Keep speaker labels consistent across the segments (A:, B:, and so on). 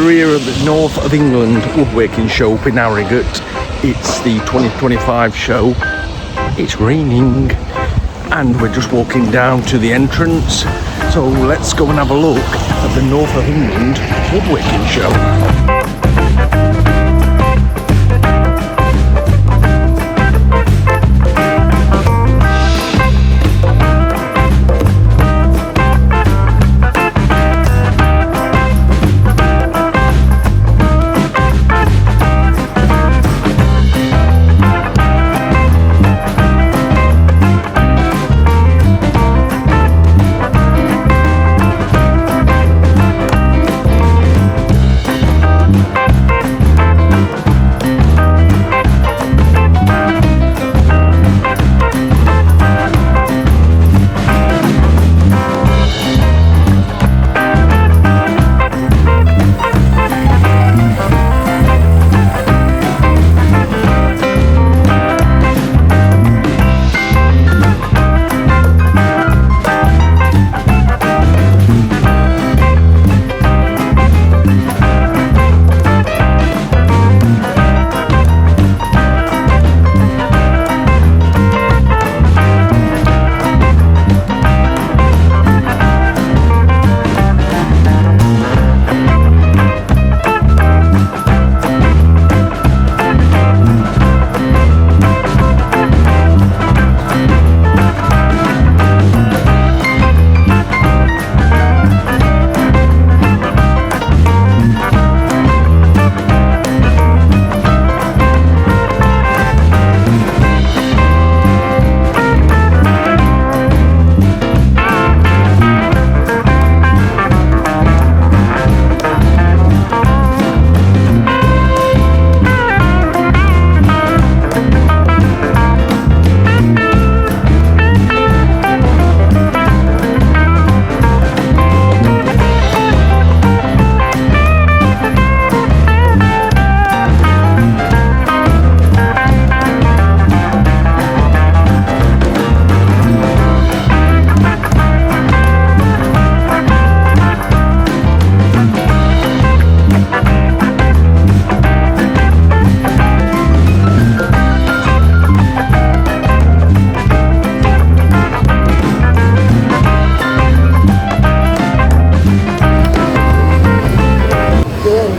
A: We're here at the North of England Woodworking Show up in Harrogate. It's the 2025 show. It's raining and we're just walking down to the entrance. So let's go and have a look at the North of England Woodworking Show.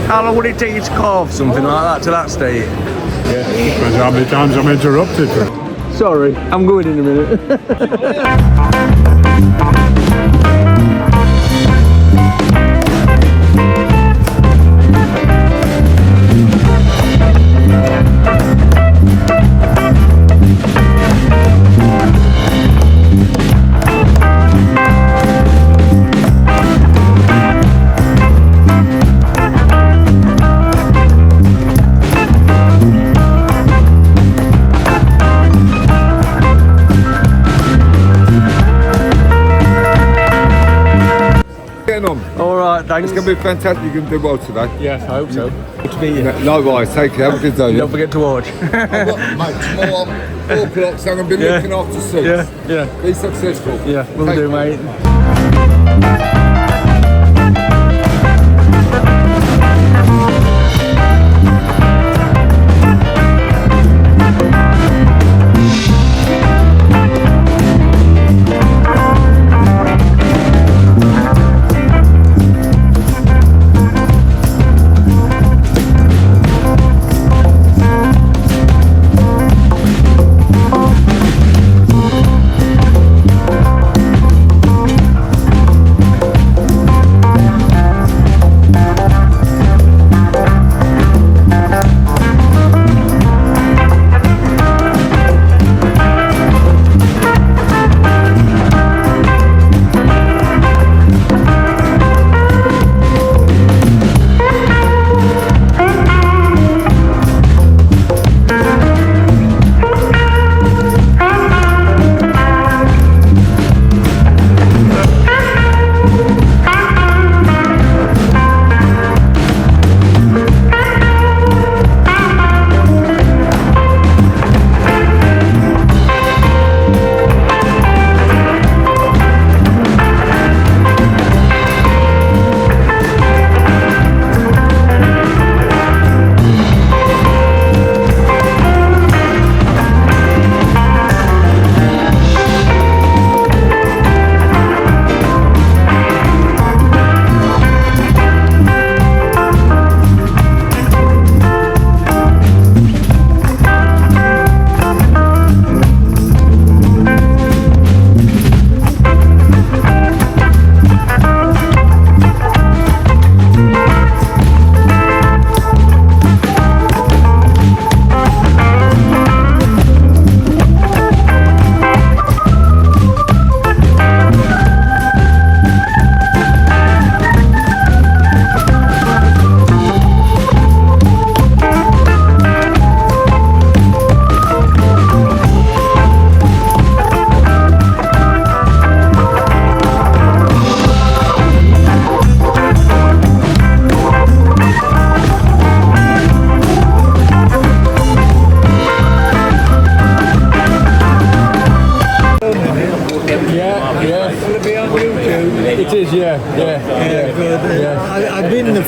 A: How long would it take you to carve something like that to that state?
B: Yeah, depends how many times I'm interrupted.
A: Sorry, I'm going in a minute. Alright, thanks.
C: It's going to be fantastic. You're going to do well today.
B: Yes, I hope so.
A: Good to meet you.
C: Likewise, take care. Have a good day.
A: Don't forget to watch.
C: Mate, tomorrow, 4 o'clock, so I'm going to be looking after suits.
A: Yeah.
C: Be successful.
A: Yeah, will do, mate.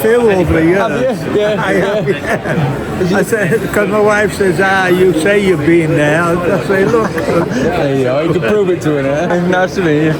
D: few over the years.
A: Have you? Yeah.
D: I have, yeah. I said, because my wife says, you say you've been there. I say, look.
A: There you go. You can prove it to her now. Nice to meet you.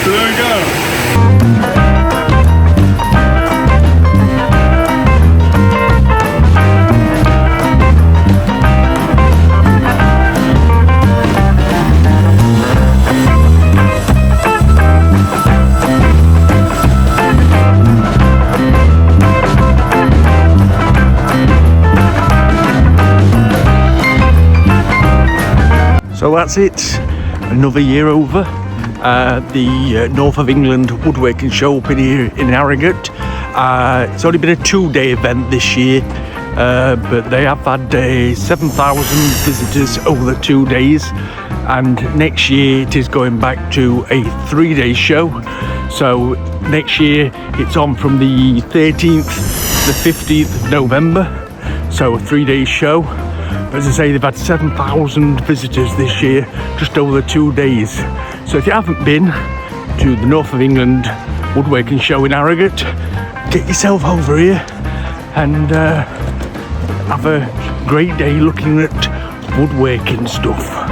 B: There we go.
A: So that's it, another year over. The North of England Woodworking Show up in here in Harrogate. It's only been a 2-day event this year, but they have had 7,000 visitors over the 2 days, and next year it is going back to a 3-day show. So next year it's on from the 13th to the 15th of November, so a 3-day show. As I say, they've had 7,000 visitors this year, just over the 2 days. So if you haven't been to the North of England Woodworking Show in Harrogate, get yourself over here and have a great day looking at woodworking stuff.